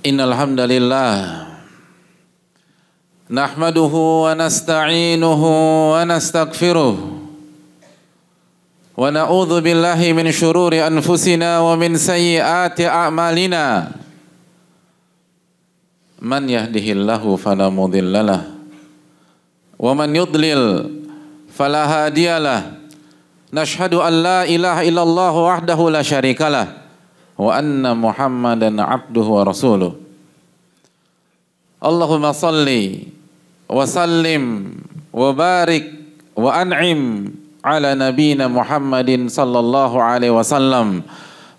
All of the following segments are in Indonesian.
Innal hamdalillah nahmaduhu wa nasta'inuhu wa nastaghfiruh wa na'udzu billahi min syururi anfusina wa min sayyiati a'malina. Man yahdihillahu fala mudhillalah wa man yudlil fala hadiyalah. Nashhadu an la ilaha illallah wahdahu la syarikalah wa anna Muhammadan abduhu wa rasuluh. Allahumma salli wa sallim wa barik wa an'im ala nabiyina Muhammadin sallallahu alaihi wasallam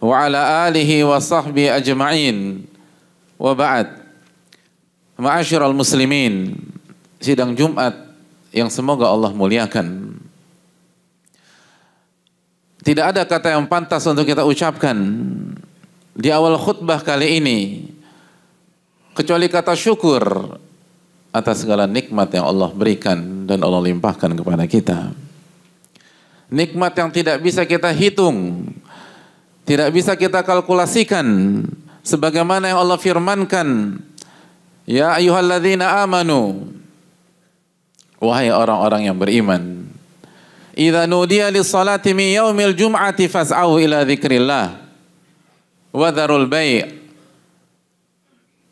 wa ala alihi wa sahbihi ajma'in. Wa ba'd. Ma'asyiral muslimin, sidang Jumat yang semoga Allah muliakan. Tidak ada kata yang pantas untuk kita ucapkan di awal khutbah kali ini kecuali kata syukur atas segala nikmat yang Allah berikan dan Allah limpahkan kepada kita. Nikmat yang tidak bisa kita hitung, tidak bisa kita kalkulasikan, sebagaimana yang Allah firmankan, ya ayyuhalladzina amanu, wahai orang-orang yang beriman, idza nudiya lis-salati min yaumil jum'ati fas'au ila dzikrillah wa dzarul bai'.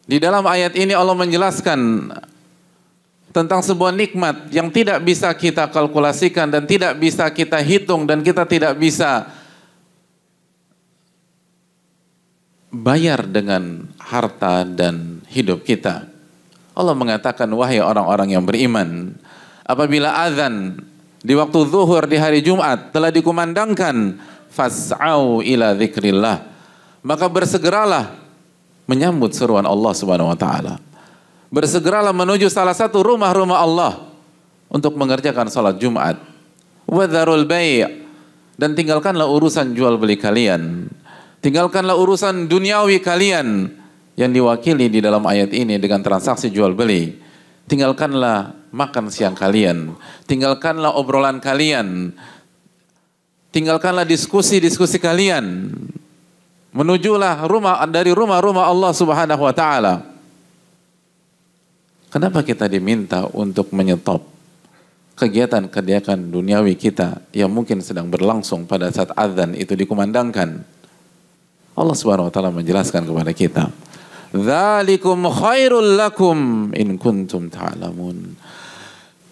Di dalam ayat ini Allah menjelaskan tentang sebuah nikmat yang tidak bisa kita kalkulasikan dan tidak bisa kita hitung dan kita tidak bisa bayar dengan harta dan hidup kita. Allah mengatakan, wahai orang-orang yang beriman, apabila azan di waktu zuhur di hari Jumat telah dikumandangkan, fas'au ila dzikrillah, maka bersegeralah menyambut seruan Allah Subhanahu wa taala. Bersegeralah menuju salah satu rumah-rumah Allah untuk mengerjakan salat Jumat. Wa dzarul bai', dan tinggalkanlah urusan jual beli kalian. Tinggalkanlah urusan duniawi kalian yang diwakili di dalam ayat ini dengan transaksi jual beli. Tinggalkanlah makan siang kalian. Tinggalkanlah obrolan kalian. Tinggalkanlah diskusi-diskusi kalian. Menujulah dari rumah-rumah Allah Subhanahu wa taala. Kenapa kita diminta untuk menyetop kegiatan-kegiatan duniawi kita yang mungkin sedang berlangsung pada saat azan itu dikumandangkan? Allah Subhanahu wa taala menjelaskan kepada kita, dzalikum khairul lakum in kuntum ta'lamun.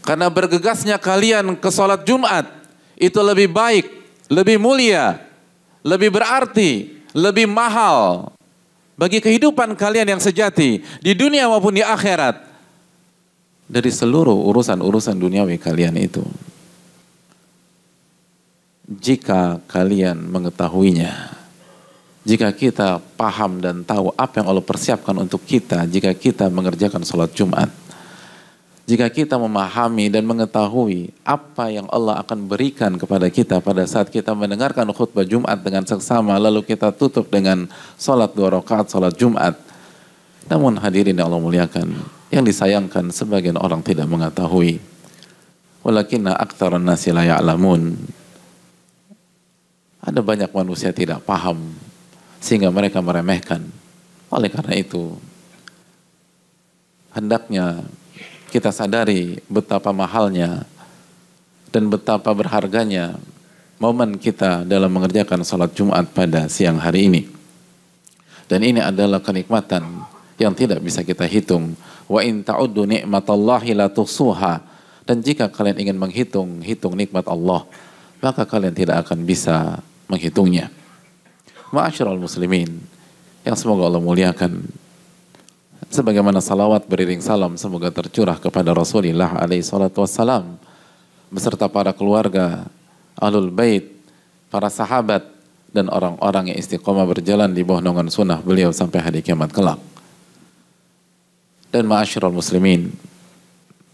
Karena bergegasnya kalian ke salat Jumat itu lebih baik, lebih mulia, lebih berarti, lebih mahal bagi kehidupan kalian yang sejati di dunia maupun di akhirat dari seluruh urusan-urusan duniawi kalian itu. Jika kalian mengetahuinya, jika kita paham dan tahu apa yang Allah persiapkan untuk kita jika kita mengerjakan salat Jumat, jika kita memahami dan mengetahui apa yang Allah akan berikan kepada kita pada saat kita mendengarkan khutbah Jumat dengan seksama, lalu kita tutup dengan salat 2 rakaat salat Jumat. Namun hadirin yang Allah muliakan, yang disayangkan sebagian orang tidak mengetahui. Walakinna aktsarun nasi la ya'lamun. Ada banyak manusia tidak paham sehingga mereka meremehkan. Oleh karena itu, hendaknya kita sadari betapa mahalnya dan betapa berharganya momen kita dalam mengerjakan salat Jumat pada siang hari ini. Dan ini adalah kenikmatan yang tidak bisa kita hitung. Wa in ta'uddu ni'matallahi la tuhsuha. Dan jika kalian ingin hitung nikmat Allah, maka kalian tidak akan bisa menghitungnya. Ma'asyiral muslimin yang semoga Allah muliakan, sebagaimana salawat beriring salam semoga tercurah kepada Rasulullah alaihi salatu wassalam beserta para keluarga, ahlul bait, para sahabat dan orang-orang yang istiqomah berjalan di bawah naungan sunnah beliau sampai hari kiamat kelak. Dan ma'asyiral muslimin,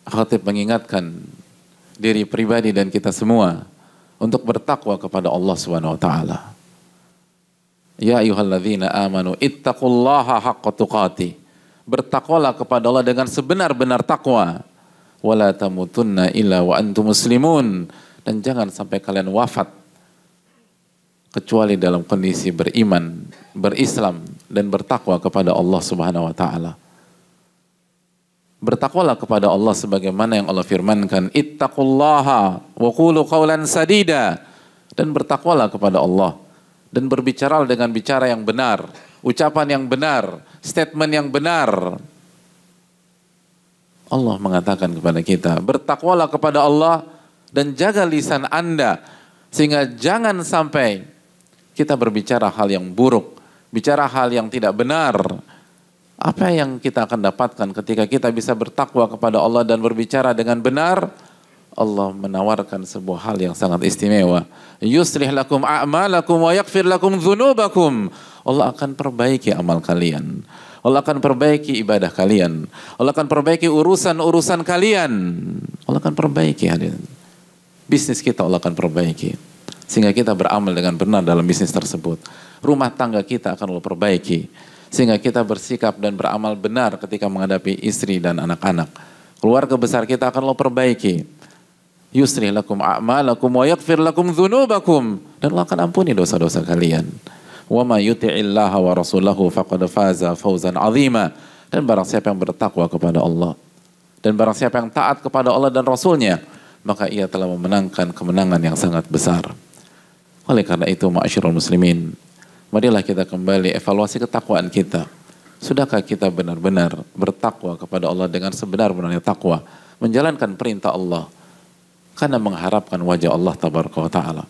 khatib mengingatkan diri pribadi dan kita semua untuk bertakwa kepada Allah Subhanahu wa taala. Ya ayyuhalladzina amanu ittaqullaha haqqa tuqatih. Bertakwalah kepada Allah dengan sebenar-benar takwa. Wala tamutunna illa wa antum muslimun. Dan jangan sampai kalian wafat kecuali dalam kondisi beriman, berislam, dan bertakwa kepada Allah Subhanahu wa taala. Bertakwalah kepada Allah sebagaimana yang Allah firmankan, ittaqullaha wa qulu qawlan sadida, dan bertakwalah kepada Allah dan berbicaralah dengan bicara yang benar, ucapan yang benar, statement yang benar. Allah mengatakan kepada kita, bertakwalah kepada Allah dan jaga lisan Anda sehingga jangan sampai kita berbicara hal yang buruk, bicara hal yang tidak benar. Apa yang kita akan dapatkan ketika kita bisa bertakwa kepada Allah dan berbicara dengan benar? Allah menawarkan sebuah hal yang sangat istimewa. Yuslih lakum a'malakum wa yaghfir lakum dzunubakum. Allah akan perbaiki amal kalian. Allah akan perbaiki ibadah kalian. Allah akan perbaiki urusan-urusan kalian. Allah akan perbaiki hadirin. Bisnis kita Allah akan perbaiki. Sehingga kita beramal dengan benar dalam bisnis tersebut. Rumah tangga kita akan Allah perbaiki. Sehingga kita bersikap dan beramal benar ketika menghadapi istri dan anak-anak. Keluarga besar kita akan Allah perbaiki. Yusrih lakum a'malakum wa yaghfir lakum dzunubakum, dan Allah akan ampuni dosa-dosa kalian. Wa ma yuti'illaha wa rasulahu faqad faza fawzan 'azima. Dan barang siapa yang bertakwa kepada Allah dan barang siapa yang taat kepada Allah dan Rasulnya, maka ia telah memenangkan kemenangan yang sangat besar. Oleh karena itu, ma'asyiral muslimin, marilah kita kembali evaluasi ketakwaan kita. Sudahkah kita benar-benar bertakwa kepada Allah dengan sebenar-benarnya takwa, menjalankan perintah Allah karena mengharapkan wajah Allah tabaraka wa ta'ala,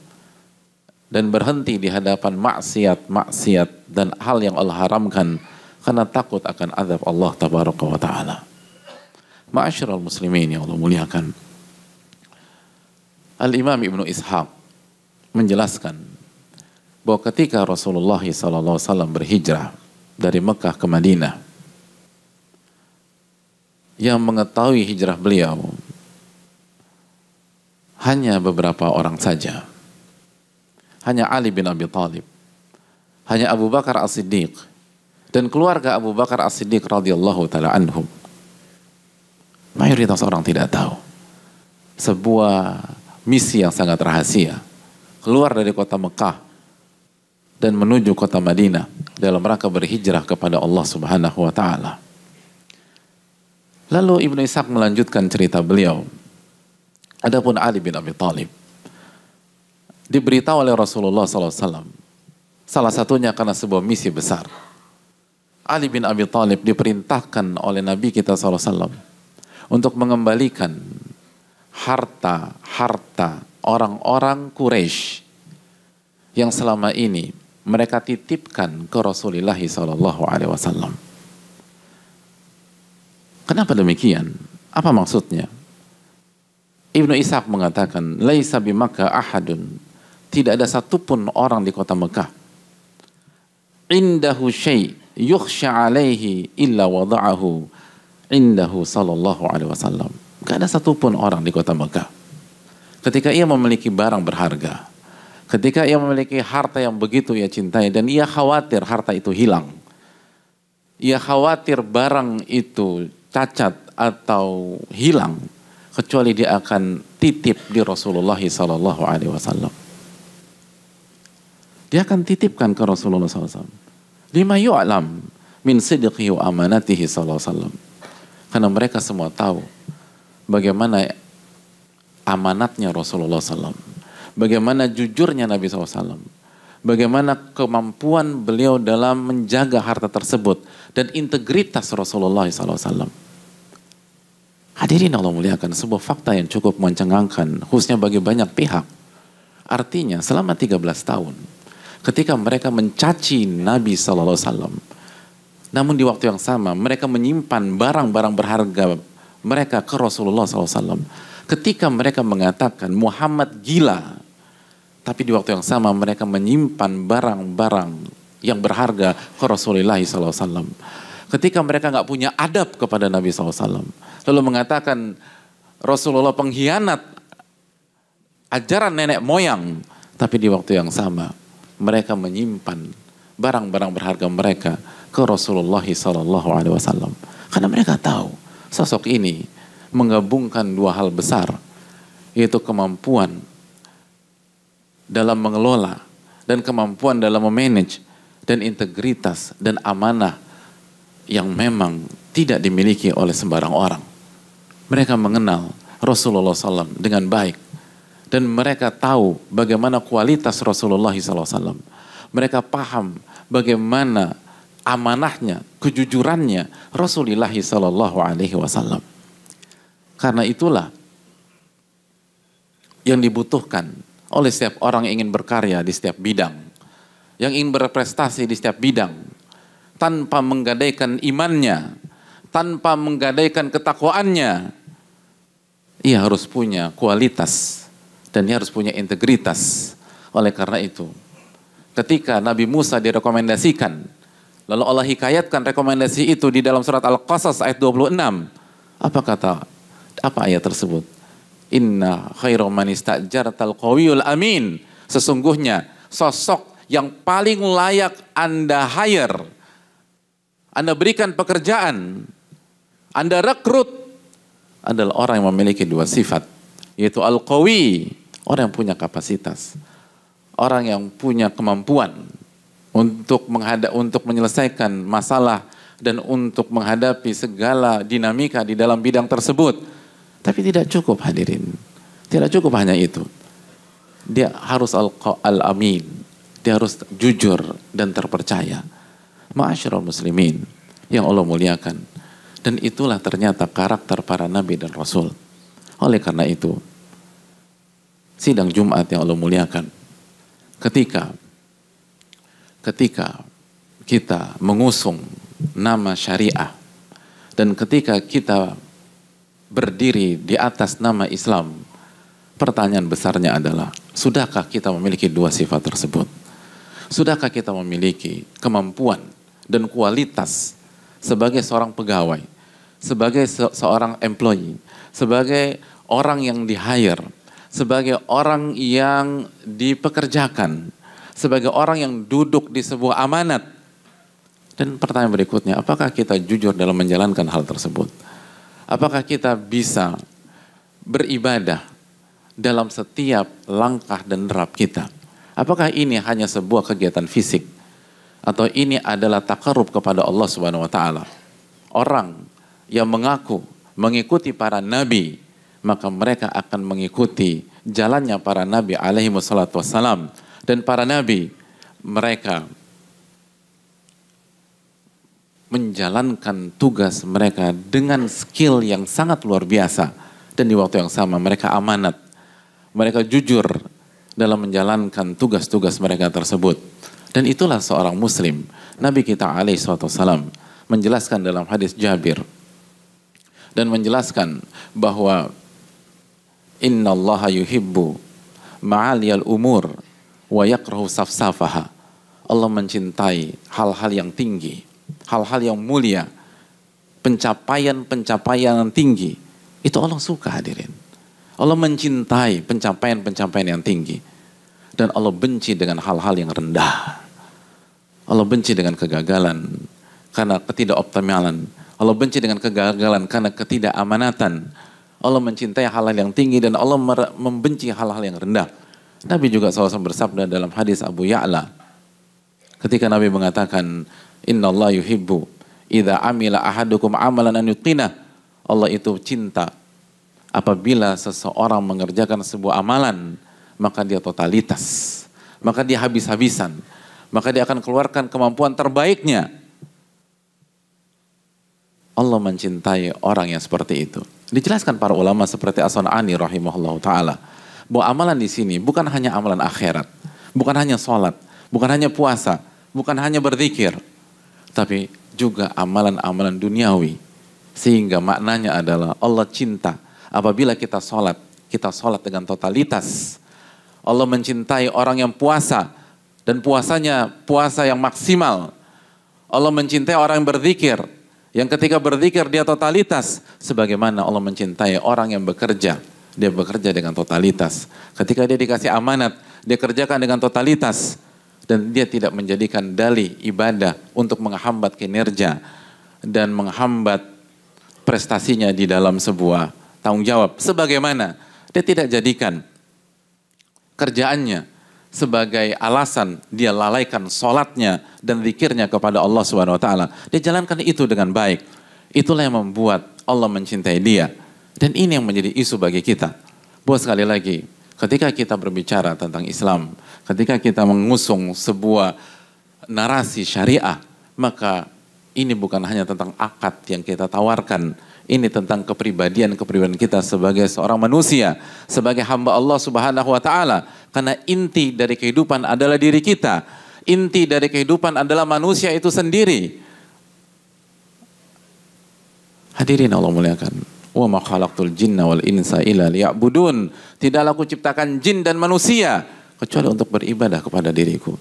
dan berhenti di hadapan maksiat dan hal yang Allah haramkan karena takut akan azab Allah tabaraka wa ta'ala. Ma'asyiral muslimin yang Allah muliakan, Al-Imam Ibnu Ishaq menjelaskan bahwa ketika Rasulullah SAW berhijrah dari Mekah ke Madinah, yang mengetahui hijrah beliau hanya beberapa orang saja. Hanya Ali bin Abi Thalib, hanya Abu Bakar As-Siddiq, dan keluarga Abu Bakar As-Siddiq radhiyallahu ta'ala anhum. Mayoritas orang tidak tahu. Sebuah misi yang sangat rahasia, keluar dari kota Mekah dan menuju kota Madinah dalam rangka berhijrah kepada Allah Subhanahu wa ta'ala. Lalu Ibnu Ishaq melanjutkan cerita beliau. Adapun Ali bin Abi Thalib diberitahu oleh Rasulullah SAW, salah satunya karena sebuah misi besar. Ali bin Abi Thalib diperintahkan oleh Nabi kita SAW untuk mengembalikan harta orang-orang Quraisy yang selama ini mereka titipkan ke Rasulullah SAW. Kenapa demikian? Apa maksudnya? Ibnu Ishaq mengatakan, laisa bi Makkah ahadun, tidak ada satupun orang di kota Mekah, indahu syai' yukhsha alaihi illa wada'ahu indahu sallallahu alaihi wasallam. Gak ada satupun orang di kota Mekah, ketika ia memiliki barang berharga, ketika ia memiliki harta yang begitu ia cintai, dan ia khawatir harta itu hilang, ia khawatir barang itu cacat atau hilang, kecuali dia akan titip di Rasulullah sallallahu alaihi wasallam. Dia akan titipkan ke Rasulullah SAW. Lima yu'lam min sidqihi wa amanatihi sallallahu alaihi wasallam. Karena mereka semua tahu bagaimana amanatnya Rasulullah SAW, bagaimana jujurnya Nabi SAW, bagaimana kemampuan beliau dalam menjaga harta tersebut, dan integritas Rasulullah SAW. Hadirin Allah muliakan, sebuah fakta yang cukup mencengangkan, khususnya bagi banyak pihak. Artinya selama 13 tahun, ketika mereka mencaci Nabi SAW, namun di waktu yang sama mereka menyimpan barang-barang berharga mereka ke Rasulullah SAW. Ketika mereka mengatakan Muhammad gila, tapi di waktu yang sama mereka menyimpan barang-barang yang berharga ke Rasulullah SAW. Ketika mereka nggak punya adab kepada Nabi SAW, lalu mengatakan Rasulullah pengkhianat ajaran nenek moyang, tapi di waktu yang sama mereka menyimpan barang-barang berharga mereka ke Rasulullah SAW, karena mereka tahu sosok ini menggabungkan dua hal besar, yaitu kemampuan dalam mengelola dan kemampuan dalam memanage dan integritas dan amanah yang memang tidak dimiliki oleh sembarang orang. Mereka mengenal Rasulullah SAW dengan baik dan mereka tahu bagaimana kualitas Rasulullah SAW. Mereka paham bagaimana amanahnya, kejujurannya Rasulullah SAW. Karena itulah yang dibutuhkan oleh setiap orang yang ingin berkarya di setiap bidang, yang ingin berprestasi di setiap bidang, tanpa menggadaikan imannya, tanpa menggadaikan ketakwaannya. Ia harus punya kualitas dan ia harus punya integritas. Oleh karena itu, ketika Nabi Musa direkomendasikan, lalu Allah hikayatkan rekomendasi itu di dalam surat Al-Qasas ayat 26. Apa ayat tersebut? Inna khairu man istajartal qawiyul amin. Sesungguhnya sosok yang paling layak Anda hire, Anda berikan pekerjaan, Anda rekrut adalah orang yang memiliki dua sifat, yaitu al-qawi, orang yang punya kapasitas, orang yang punya kemampuan untuk menyelesaikan masalah dan untuk menghadapi segala dinamika di dalam bidang tersebut. Tapi tidak cukup hadirin, tidak cukup hanya itu. Dia harus al-amin, dia harus jujur dan terpercaya. Ma'asyiral muslimin yang Allah muliakan. Dan itulah ternyata karakter para nabi dan rasul. Oleh karena itu, sidang Jumat yang Allah muliakan, ketika kita mengusung nama syariah dan ketika kita berdiri di atas nama Islam, pertanyaan besarnya adalah, sudahkah kita memiliki dua sifat tersebut? Sudahkah kita memiliki kemampuan dan kualitas sebagai seorang pegawai, sebagai seorang employee, sebagai orang yang di-hire, sebagai orang yang dipekerjakan, sebagai orang yang duduk di sebuah amanat? Dan pertanyaan berikutnya, apakah kita jujur dalam menjalankan hal tersebut? Apakah kita bisa beribadah dalam setiap langkah dan derap kita? Apakah ini hanya sebuah kegiatan fisik? Atau ini adalah takarub kepada Allah Subhanahu wa Ta'ala? Orang yang mengaku mengikuti para nabi, maka mereka akan mengikuti jalannya para nabi alaihi wassalatu wassalam. Dan para nabi, mereka menjalankan tugas mereka dengan skill yang sangat luar biasa. Dan di waktu yang sama mereka amanat. Mereka jujur dalam menjalankan tugas-tugas mereka tersebut. Dan itulah seorang muslim. Nabi kita alaihi wassalam menjelaskan dalam hadis Jabir. Dan menjelaskan bahwa Inna allaha yuhibbu ma'aliyal umur wa yakrahu safsafaha. Allah mencintai hal-hal yang tinggi, hal-hal yang mulia, pencapaian-pencapaian yang tinggi. Itu Allah suka hadirin. Allah mencintai pencapaian-pencapaian yang tinggi. Dan Allah benci dengan hal-hal yang rendah. Allah benci dengan kegagalan karena ketidakoptimalan. Allah benci dengan kegagalan karena ketidakamanatan. Allah mencintai hal-hal yang tinggi dan Allah membenci hal-hal yang rendah. Nabi juga SAW bersabda dalam hadis Abu Ya'la. Ketika Nabi mengatakan, Inna Allah yuhibbu idza amila ahadukum amalan an yutqinah. Allah itu cinta apabila seseorang mengerjakan sebuah amalan, maka dia totalitas, maka dia habis-habisan, maka dia akan keluarkan kemampuan terbaiknya. Allah mencintai orang yang seperti itu. Dijelaskan para ulama seperti As-San'ani rahimahullah ta'ala, bahwa amalan di sini bukan hanya amalan akhirat, bukan hanya sholat, bukan hanya puasa, bukan hanya berzikir, tapi juga amalan-amalan duniawi. Sehingga maknanya adalah Allah cinta apabila kita sholat dengan totalitas. Allah mencintai orang yang puasa dan puasanya puasa yang maksimal. Allah mencintai orang yang berzikir, yang ketika berzikir dia totalitas. Sebagaimana Allah mencintai orang yang bekerja, dia bekerja dengan totalitas. Ketika dia dikasih amanat, dia kerjakan dengan totalitas. Dan dia tidak menjadikan dalih ibadah untuk menghambat kinerja dan menghambat prestasinya di dalam sebuah tanggung jawab. Sebagaimana dia tidak jadikan kerjaannya sebagai alasan dia lalaikan sholatnya dan zikirnya kepada Allah Subhanahu wa taala. Dia jalankan itu dengan baik. Itulah yang membuat Allah mencintai dia. Dan ini yang menjadi isu bagi kita. Buat sekali lagi, ketika kita berbicara tentang Islam, ketika kita mengusung sebuah narasi syariah, maka ini bukan hanya tentang akad yang kita tawarkan. Ini tentang kepribadian kita sebagai seorang manusia, sebagai hamba Allah Subhanahu wa taala. Karena inti dari kehidupan adalah diri kita. Inti dari kehidupan adalah manusia itu sendiri. Hadirin Allah muliakan. Wa ma khalaqtul jinna wal insa illa liya'budun. Tidaklah aku ciptakan jin dan manusia kecuali untuk beribadah kepada diriku.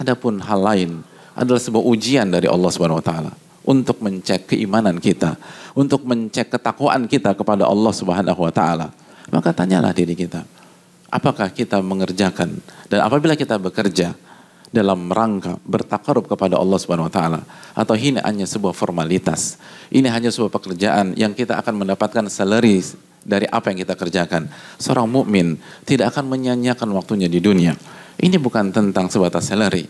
Adapun hal lain adalah sebuah ujian dari Allah Subhanahu wa taala untuk mencek keimanan kita, untuk mencek ketakwaan kita kepada Allah Subhanahu wa taala. Maka tanyalah diri kita, apakah kita mengerjakan dan apabila kita bekerja dalam rangka bertakarub kepada Allah Subhanahu wa taala, atau ini hanya sebuah formalitas, ini hanya sebuah pekerjaan yang kita akan mendapatkan salary dari apa yang kita kerjakan. Seorang mukmin tidak akan menyia-nyiakan waktunya di dunia. Ini bukan tentang sebatas salary,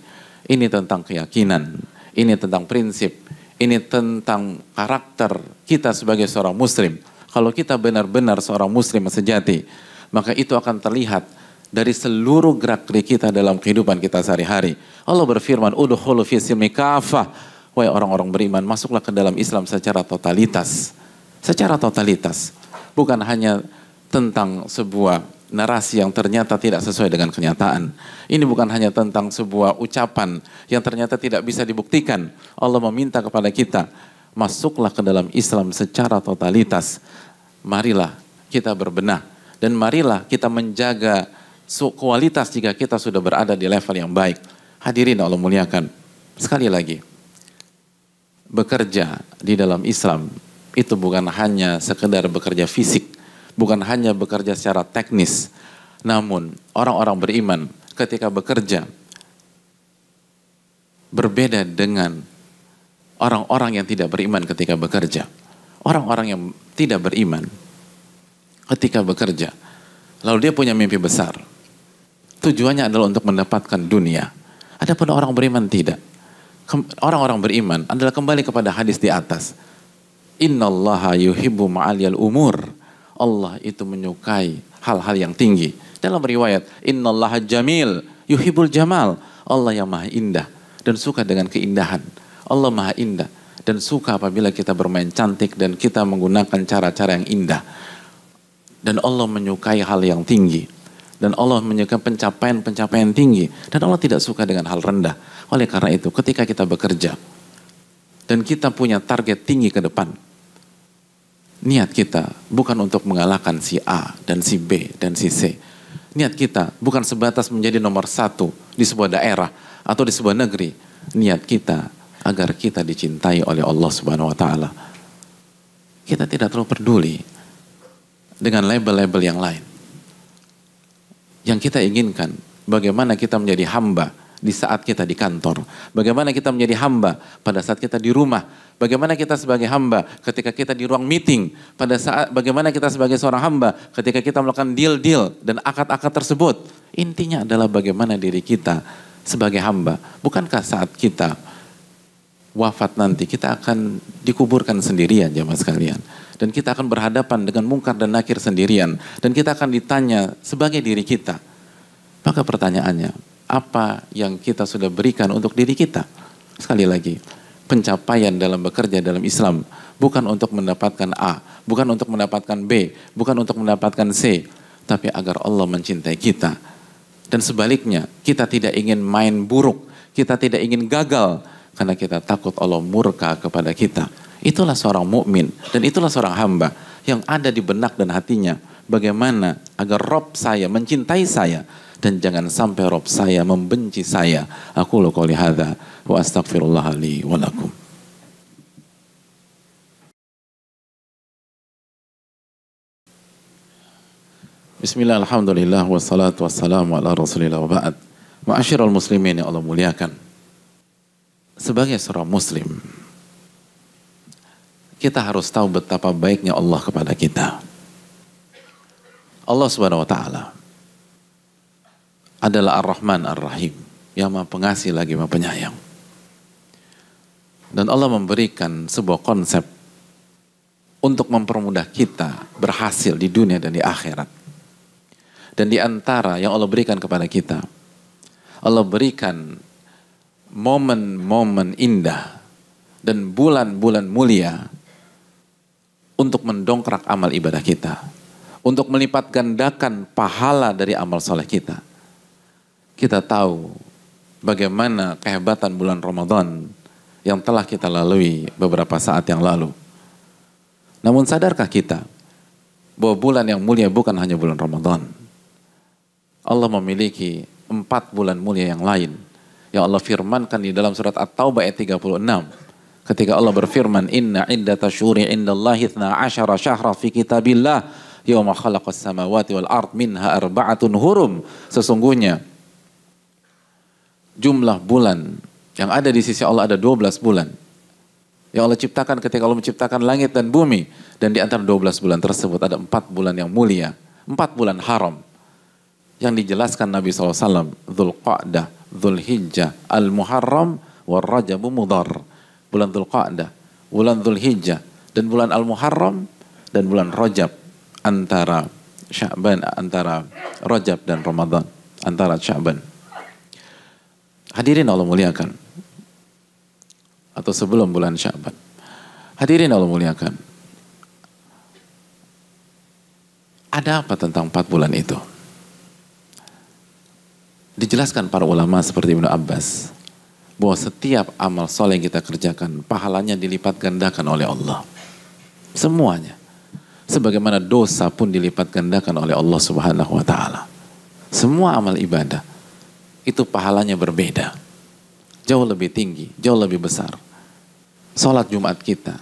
ini tentang keyakinan, ini tentang prinsip, ini tentang karakter kita sebagai seorang muslim. Kalau kita benar-benar seorang muslim sejati, maka itu akan terlihat dari seluruh gerak-gerik kita dalam kehidupan kita sehari-hari. Allah berfirman, udkhulu fi silmi kafah. Wahai orang-orang beriman, masuklah ke dalam Islam secara totalitas. Secara totalitas. Bukan hanya tentang sebuah narasi yang ternyata tidak sesuai dengan kenyataan. Ini bukan hanya tentang sebuah ucapan yang ternyata tidak bisa dibuktikan. Allah meminta kepada kita, masuklah ke dalam Islam secara totalitas. Marilah kita berbenah. Dan marilah kita menjaga kualitas jika kita sudah berada di level yang baik. Hadirin Allah muliakan. Sekali lagi, bekerja di dalam Islam itu bukan hanya sekedar bekerja fisik, bukan hanya bekerja secara teknis. Namun orang-orang beriman ketika bekerja berbeda dengan orang-orang yang tidak beriman ketika bekerja. Orang-orang yang tidak beriman ketika bekerja, lalu dia punya mimpi besar. Tujuannya adalah untuk mendapatkan dunia. Adapun orang beriman tidak. Orang-orang beriman adalah kembali kepada hadis di atas. Innallaha yuhibbu ma'aliyal umur. Allah itu menyukai hal-hal yang tinggi. Dalam riwayat, innallaha jamil yuhibbul jamal. Allah yang maha indah dan suka dengan keindahan. Allah maha indah dan suka apabila kita bermain cantik dan kita menggunakan cara-cara yang indah. Dan Allah menyukai hal yang tinggi. Dan Allah menyukai pencapaian-pencapaian tinggi. Dan Allah tidak suka dengan hal rendah. Oleh karena itu, ketika kita bekerja dan kita punya target tinggi ke depan, niat kita bukan untuk mengalahkan si A dan si B dan si C. Niat kita bukan sebatas menjadi nomor satu di sebuah daerah atau di sebuah negeri. Niat kita agar kita dicintai oleh Allah Subhanahu wa taala. Kita tidak terlalu peduli dengan label-label yang lain. Yang kita inginkan, bagaimana kita menjadi hamba di saat kita di kantor. Bagaimana kita menjadi hamba pada saat kita di rumah. Bagaimana kita sebagai hamba ketika kita di ruang meeting. Bagaimana kita sebagai seorang hamba ketika kita melakukan deal-deal dan akad-akad tersebut. Intinya adalah bagaimana diri kita sebagai hamba. Bukankah saat kita wafat nanti kita akan dikuburkan sendirian, jemaah sekalian. Dan kita akan berhadapan dengan mungkar dan nakir sendirian. Dan kita akan ditanya sebagai diri kita. Maka pertanyaannya, apa yang kita sudah berikan untuk diri kita? Sekali lagi, pencapaian dalam bekerja dalam Islam bukan untuk mendapatkan A, bukan untuk mendapatkan B, bukan untuk mendapatkan C, tapi agar Allah mencintai kita. Dan sebaliknya, kita tidak ingin main buruk, kita tidak ingin gagal, karena kita takut Allah murka kepada kita. Itulah seorang mukmin dan itulah seorang hamba yang ada di benak dan hatinya. Bagaimana agar Rob saya mencintai saya dan jangan sampai Rob saya membenci saya. Aku qouli hadza wa astaghfirullah li wa lakum. Bismillah, alhamdulillah, wassalatu wassalamu ala rasulillah wa ba'd. Ma'asyiral muslimin yang Allah muliakan. Sebagai seorang muslim, kita harus tahu betapa baiknya Allah kepada kita. Allah Subhanahu wa taala adalah Ar-Rahman Ar-Rahim, yang Maha Pengasih lagi Maha Penyayang. Dan Allah memberikan sebuah konsep untuk mempermudah kita berhasil di dunia dan di akhirat. Dan di antara yang Allah berikan kepada kita, Allah berikan momen-momen indah dan bulan-bulan mulia untuk mendongkrak amal ibadah kita, untuk melipat gandakan pahala dari amal soleh kita. Kita tahu bagaimana kehebatan bulan Ramadan yang telah kita lalui beberapa saat yang lalu. Namun sadarkah kita bahwa bulan yang mulia bukan hanya bulan Ramadan? Allah memiliki 4 bulan mulia yang lain yang Allah firmankan di dalam surat At-Taubah ayat 36. Ketika Allah berfirman, "Inna iddata syuri indallahi 12 syahra fi kitabillah yauma khalaqas samawati wal ard minha arba'atun hurum." Sesungguhnya jumlah bulan yang ada di sisi Allah ada 12 bulan yang Allah ciptakan ketika Allah menciptakan langit dan bumi. Dan di antara 12 bulan tersebut ada 4 bulan yang mulia, 4 bulan haram yang dijelaskan Nabi SAW: Dzulqa'dah, Dzulhijjah, Al-Muharram, War-Rajabu Mudhar. Bulan Dzulqa'dah, bulan Dzulhijjah, dan bulan Al-Muharram, dan bulan Rajab, antara Sya'ban, antara Rajab dan Ramadan, antara Sya'ban. Hadirin Allah muliakan, atau sebelum bulan Sya'ban. Hadirin Allah muliakan, ada apa tentang 4 bulan itu? Dijelaskan para ulama seperti Ibnu Abbas bahwa setiap amal soleh yang kita kerjakan pahalanya dilipat gandakan oleh Allah. Semuanya. Sebagaimana dosa pun dilipat gandakan oleh Allah Subhanahu wa taala. Semua amal ibadah itu pahalanya berbeda. Jauh lebih tinggi, jauh lebih besar. Salat Jumat kita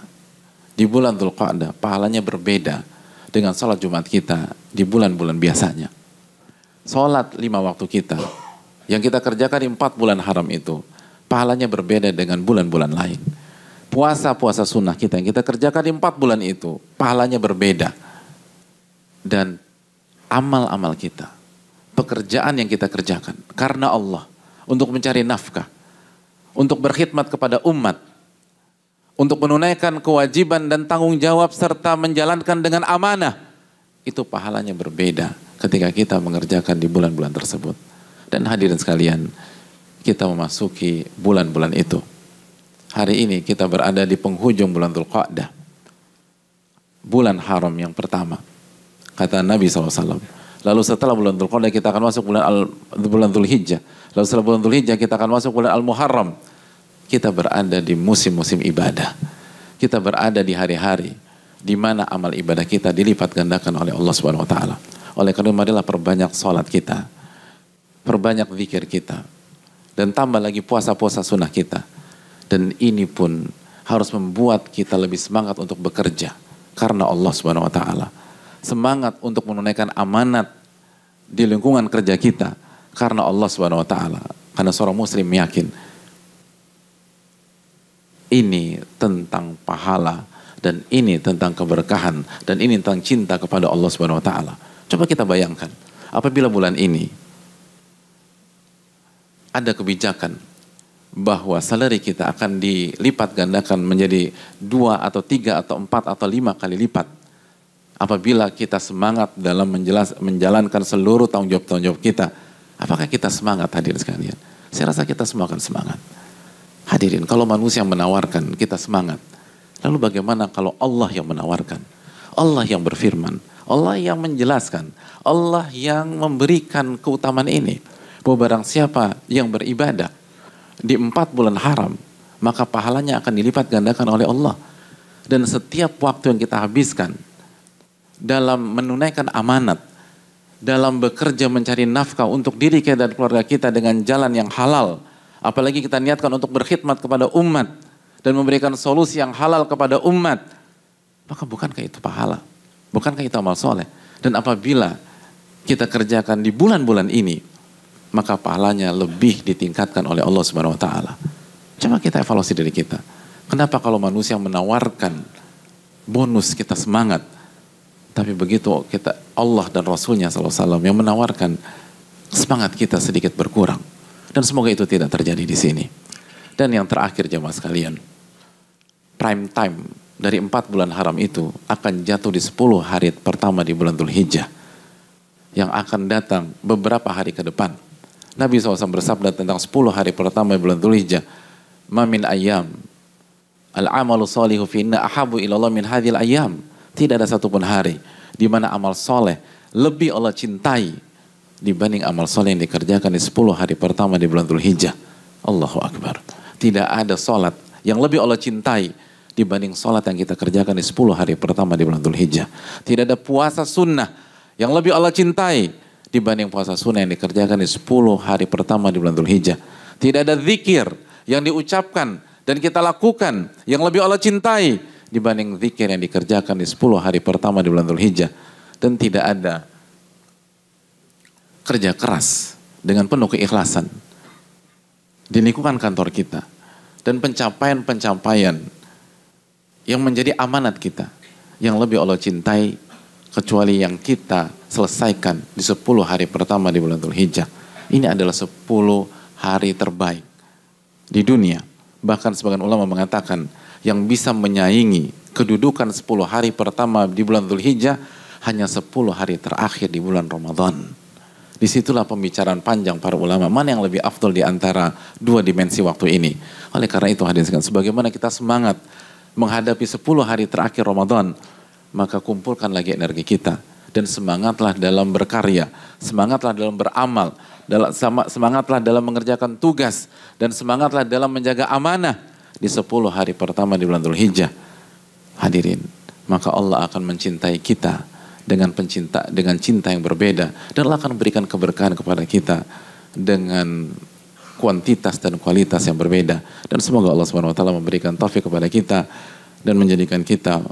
di bulan Dzulqa'dah pahalanya berbeda dengan salat Jumat kita di bulan-bulan biasanya. Salat 5 waktu kita yang kita kerjakan di 4 bulan haram itu pahalanya berbeda dengan bulan-bulan lain. Puasa-puasa sunnah kita yang kita kerjakan di 4 bulan itu pahalanya berbeda. Dan amal-amal kita, pekerjaan yang kita kerjakan karena Allah, untuk mencari nafkah, untuk berkhidmat kepada umat, untuk menunaikan kewajiban dan tanggung jawab serta menjalankan dengan amanah, itu pahalanya berbeda ketika kita mengerjakan di bulan-bulan tersebut. Dan hadirin sekalian, kita memasuki bulan-bulan itu. Hari ini kita berada di penghujung bulan Dzulqa'dah, bulan haram yang pertama, kata Nabi SAW. Lalu setelah bulan Dzulqa'dah kita akan masuk bulan Dzulhijjah. Lalu setelah bulan Dzulhijjah kita akan masuk bulan Al-Muharram. Kita berada di musim-musim ibadah. Kita berada di hari-hari di mana amal ibadah kita dilipat gandakan oleh Allah Subhanahu wa taala. Oleh karena marilah perbanyak salat kita, perbanyak zikir kita, dan tambah lagi puasa-puasa sunnah kita. Dan ini pun harus membuat kita lebih semangat untuk bekerja karena Allah Subhanahu wa taala. Semangat untuk menunaikan amanat di lingkungan kerja kita karena Allah Subhanahu wa taala. Karena seorang muslim yakin ini tentang pahala, dan ini tentang keberkahan, dan ini tentang cinta kepada Allah Subhanahu wa taala. Coba kita bayangkan, apabila bulan ini ada kebijakan bahwa salary kita akan dilipat gandakan menjadi 2 atau 3 atau 4 atau 5 kali lipat. Apabila kita semangat dalam menjalankan seluruh tanggung jawab kita, apakah kita semangat, hadirin sekalian? Saya rasa kita semua akan semangat. Hadirin, kalau manusia yang menawarkan, kita semangat. Lalu bagaimana kalau Allah yang menawarkan? Allah yang berfirman, Allah yang menjelaskan, Allah yang memberikan keutamaan ini. Bahwa barang siapa yang beribadah di 4 bulan haram, maka pahalanya akan dilipat gandakan oleh Allah. Dan setiap waktu yang kita habiskan dalam menunaikan amanat, dalam bekerja mencari nafkah untuk diri kita dan keluarga kita dengan jalan yang halal, apalagi kita niatkan untuk berkhidmat kepada umat dan memberikan solusi yang halal kepada umat, maka bukankah itu pahala? Bukankah itu amal soleh? Dan apabila kita kerjakan di bulan-bulan ini, maka pahalanya lebih ditingkatkan oleh Allah Subhanahu wa taala. Coba kita evaluasi diri kita. Kenapa kalau manusia menawarkan bonus kita semangat, tapi begitu kita Allah dan Rasulnya SAW yang menawarkan semangat kita sedikit berkurang. Dan semoga itu tidak terjadi di sini. Dan yang terakhir jemaah sekalian, prime time dari 4 bulan haram itu akan jatuh di 10 hari pertama di bulan Dzulhijjah yang akan datang beberapa hari ke depan. Nabi SAW bersabda tentang 10 hari pertama di bulan Dzulhijjah, "Ma min ayyam al-amalu sholihu finna ahabu ilallah min hadhil ayyam." Tidak ada satupun hari di mana amal soleh lebih Allah cintai dibanding amal soleh yang dikerjakan di 10 hari pertama di bulan Dzulhijjah. Allahu Akbar. Tidak ada solat yang lebih Allah cintai dibanding solat yang kita kerjakan di 10 hari pertama di bulan Dzulhijjah. Tidak ada puasa sunnah yang lebih Allah cintai dibanding puasa sunnah yang dikerjakan di 10 hari pertama di bulan Dzulhijjah. Tidak ada zikir yang diucapkan dan kita lakukan yang lebih Allah cintai dibanding zikir yang dikerjakan di 10 hari pertama di bulan Dzulhijjah. Dan tidak ada kerja keras dengan penuh keikhlasan di lingkungan kantor kita dan pencapaian-pencapaian yang menjadi amanat kita yang lebih Allah cintai kecuali yang kita selesaikan di 10 hari pertama di bulan Dzulhijjah. Ini adalah 10 hari terbaik di dunia. Bahkan sebagian ulama mengatakan yang bisa menyaingi kedudukan 10 hari pertama di bulan Dzulhijjah hanya 10 hari terakhir di bulan Ramadan. Disitulah pembicaraan panjang para ulama, mana yang lebih afdol di antara dua dimensi waktu ini. Oleh karena itu hadirin sekalian, sebagaimana kita semangat menghadapi 10 hari terakhir Ramadan, maka kumpulkan lagi energi kita. Dan semangatlah dalam berkarya, semangatlah dalam beramal, semangatlah dalam mengerjakan tugas, dan semangatlah dalam menjaga amanah di 10 hari pertama di bulan Dzulhijjah. Hadirin, maka Allah akan mencintai kita dengan cinta yang berbeda, dan Allah akan memberikan keberkahan kepada kita dengan kuantitas dan kualitas yang berbeda. Dan semoga Allah Subhanahu wa taala memberikan taufik kepada kita dan menjadikan kita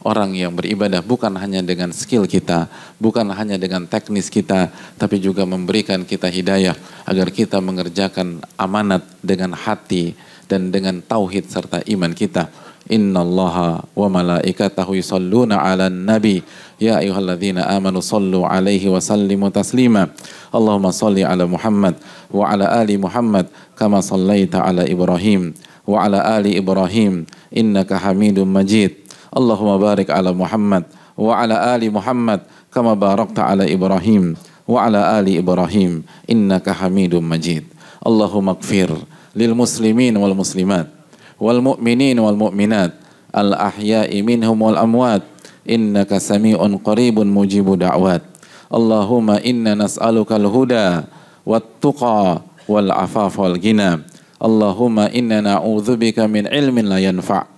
orang yang beribadah bukan hanya dengan skill kita, bukan hanya dengan teknis kita, tapi juga memberikan kita hidayah agar kita mengerjakan amanat dengan hati dan dengan tauhid serta iman kita. Innallaha wa malaikatahu yusalluna 'alan nabi ya ayyuhalladzina amanu sallu 'alaihi wa sallimu taslima. Allahumma salli 'ala Muhammad wa 'ala ali Muhammad kama sallaita 'ala Ibrahim wa 'ala ali Ibrahim innaka Hamidum Majid. Allahumma barik 'ala Muhammad wa 'ala ali Muhammad kama barakta 'ala Ibrahim wa 'ala ali Ibrahim innaka Hamidum Majid. Allahumma ighfir lil muslimin wal muslimat wal mu'minin wal mu'minat al ahya'i minhum wal amwat innaka sami'un qaribun mujibu da'wat. Allahumma inna nas'aluka al huda wat tuqa wal afaf wal ghina. Allahumma inna na'udzubika min ilmin la yanfa'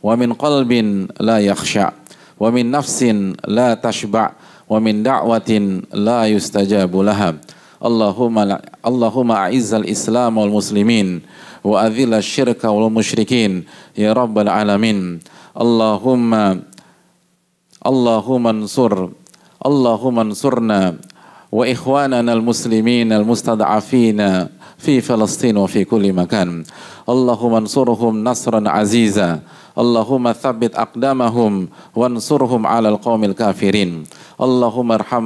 wa min qalbin la yakhsha' wa min nafsin la tashba' wa min da'watin la yustajabu laha. Allahumma a'izzal islam wal muslimin wa adhil syirka wal musyrikin ya rabbal alamin. Allahumma ansurna wa ikhwanana al muslimin al mustad'afina fi Palestin wa fi kulli makan. Allahumma ansurhum nasran aziza. Allahumma thabbit aqdamahum wansurhum 'alal qaumil kafirin. Allahumma arham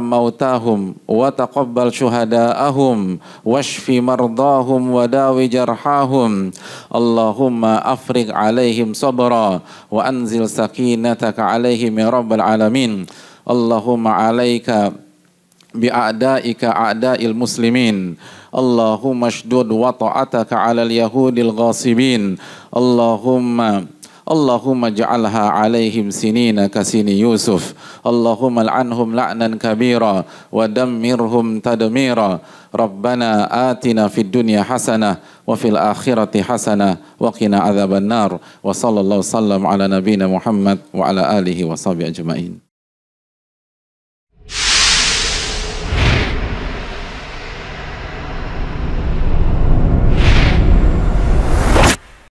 mautahum wa taqabbal syuhada'ahum washfi mardahum wa dawi jarhahum. Allahumma afriq alaihim sabra wa anzil sakinataka alaihim ya rabbal alamin. Allahumma alaika bi'a'daika a'da'il muslimin. Allahumma shdud wata'ataka 'alal yahudil ghasibin. Allahumma ja'alha alaihim sinina kasini Yusuf. Allahumma al'anhum la'nan kabira wa dammirhum tadmira. Rabbana atina fid dunya hasanah wa fil akhirati hasanah wa qina adzaban nar. Wa sallallahu sallam ala nabiyyina Muhammad wa ala alihi wa sahbihi ajma'in.